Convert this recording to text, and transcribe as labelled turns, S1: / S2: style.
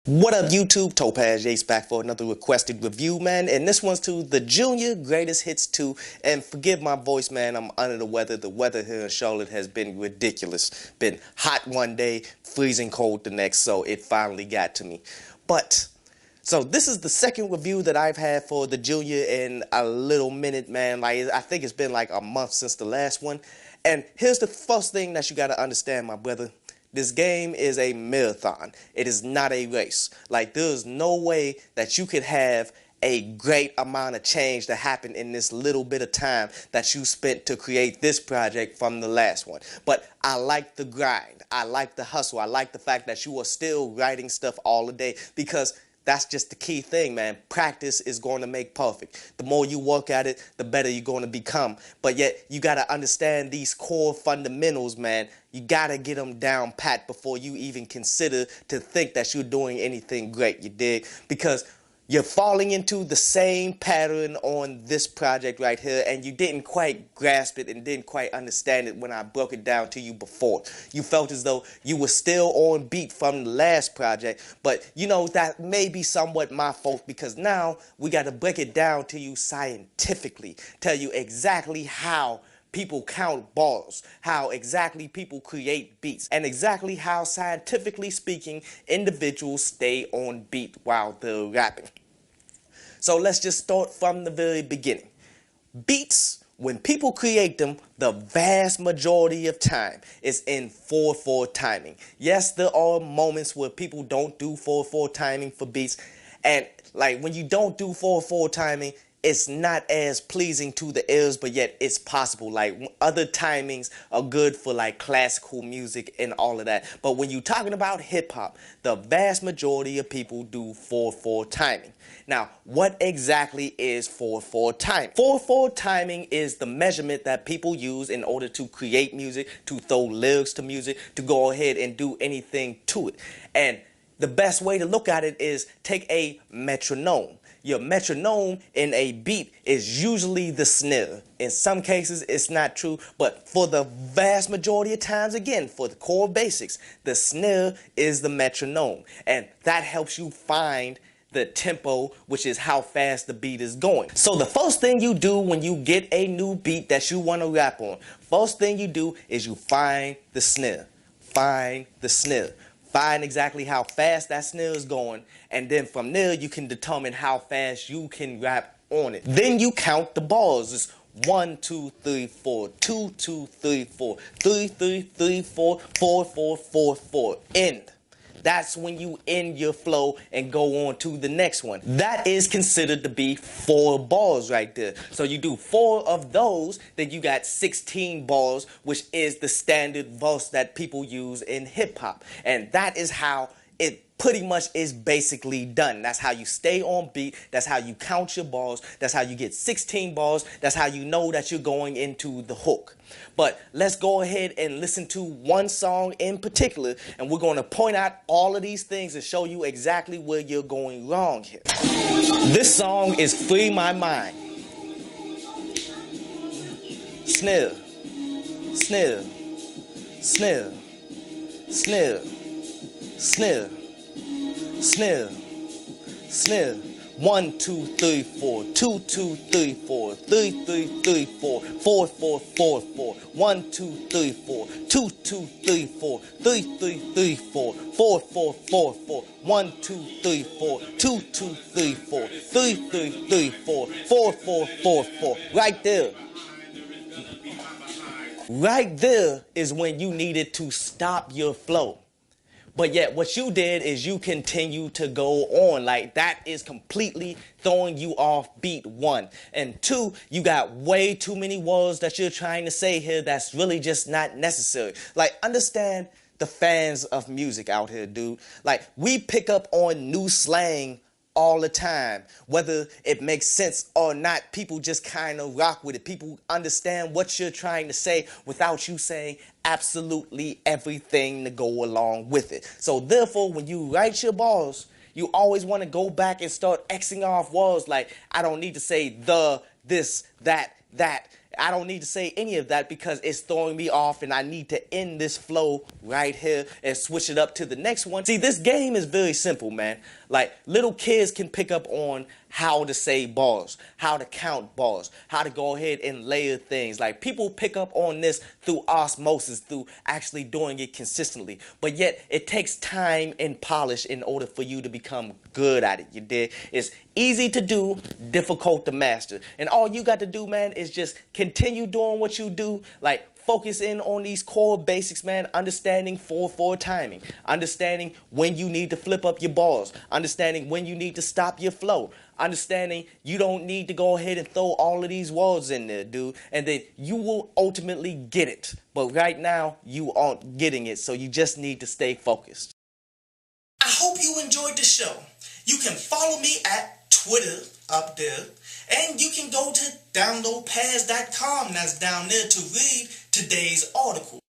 S1: What up, YouTube? tHE.jr back for another requested review, man. And this one's to the Junior Greatest Hits 2. And forgive my voice, man. I'm under the weather. The weather here in Charlotte has been ridiculous. Been hot one day, freezing cold the next. So it finally got to me. So this is the second review that I've had for the Junior in a little minute, man. Like, I think it's been like a month since the last one. And here's the first thing that you got to understand, my brother. This game is a marathon. It is not a race. Like, there's no way that you could have a great amount of change to happen in this little bit of time that you spent to create this project from the last one. But I like the grind. I like the hustle. I like the fact that you are still writing stuff all the day, because that's just the key thing, man. Practice is going to make perfect. The more you work at it, the better you're going to become. But yet, you got to understand these core fundamentals, man. You got to get them down pat before you even consider to think that you're doing anything great, you dig? Because you're falling into the same pattern on this project right here, and you didn't quite grasp it and didn't quite understand it when I broke it down to you before. You felt as though you were still on beat from the last project, but you know, that may be somewhat my fault, because now we got to break it down to you scientifically, tell you exactly how people count bars, how exactly people create beats, and exactly how, scientifically speaking, individuals stay on beat while they're rapping. So let's just start from the very beginning. Beats, when people create them, the vast majority of time is in 4/4 timing. Yes, there are moments where people don't do 4/4 timing for beats, and like when you don't do 4/4 timing, it's not as pleasing to the ears, but yet it's possible. Like, other timings are good for like classical music and all of that. But when you're talking about hip hop, the vast majority of people do 4/4 timing. Now, what exactly is 4/4 timing? 4/4 timing is the measurement that people use in order to create music, to throw lyrics to music, to go ahead and do anything to it. And the best way to look at it is take a metronome. Your metronome in a beat is usually the snare. In some cases, it's not true, but for the vast majority of times, again, for the core basics, the snare is the metronome. And that helps you find the tempo, which is how fast the beat is going. So the first thing you do when you get a new beat that you want to rap on, first thing you do is you find the snare. Find the snare. Find exactly how fast that snare is going, and then from there you can determine how fast you can rap on it. Then you count the bars. It's 1, 2, 3, 4, 2, 2, 3, 4, 3, 3, 3, 4, 4, 4, 4, 4. End. That's when you end your flow and go on to the next one. That is considered to be 4 bars right there. So you do 4 of those, then you got 16 bars, which is the standard verse that people use in hip hop. And that is how it pretty much is basically done. That's how you stay on beat. That's how you count your bars. That's how you get 16 bars. That's how you know that you're going into the hook. But let's go ahead and listen to one song in particular, and we're going to point out all of these things and show you exactly where you're going wrong here. This song is Free My Mind. Snare, snare, snare, snare, snare, snare, snare. 1, 2, 3, 4, 2, 2, 3, 4, 3, 3, 3, 4, 4, 4, 4, 4, 1, 2, 3, 4, 2, 2, 3, 4, 3, 3, 3, 4, 4, 4, 4, 4, 1, 2, 3, 4, 2, 2, 3, 4, 3, 3, 3, 4, 4, 4, 4, 4. Right there. Right there is when you needed to stop your flow. But yet what you did is you continue to go on. Like, that is completely throwing you off beat, 1. And 2, you got way too many words that you're trying to say here that's really just not necessary. Like, understand the fans of music out here, dude. Like, we pick up on new slang all the time. Whether it makes sense or not, people just kind of rock with it. People understand what you're trying to say without you saying absolutely everything to go along with it. So therefore, when you write your bars, you always want to go back and start Xing off words like, I don't need to say the, this, that, I don't need to say any of that because it's throwing me off and I need to end this flow right here and switch it up to the next one. See, this game is very simple, man. Like, little kids can pick up on how to say bars, how to count bars, how to go ahead and layer things. Like, people pick up on this through osmosis, through actually doing it consistently. But yet, it takes time and polish in order for you to become good at it, you dig? It's easy to do, difficult to master. And all you got to do, man, is just continue doing what you do. Like, focus in on these core basics, man. Understanding 4/4 timing. Understanding when you need to flip up your bars. Understanding when you need to stop your flow. Understanding you don't need to go ahead and throw all of these words in there, dude. And then you will ultimately get it. But right now, you aren't getting it. So you just need to stay focused.
S2: I hope you enjoyed the show. You can follow me at Twitter up there. And you can go to downloadpads.com, that's down there, to read today's article.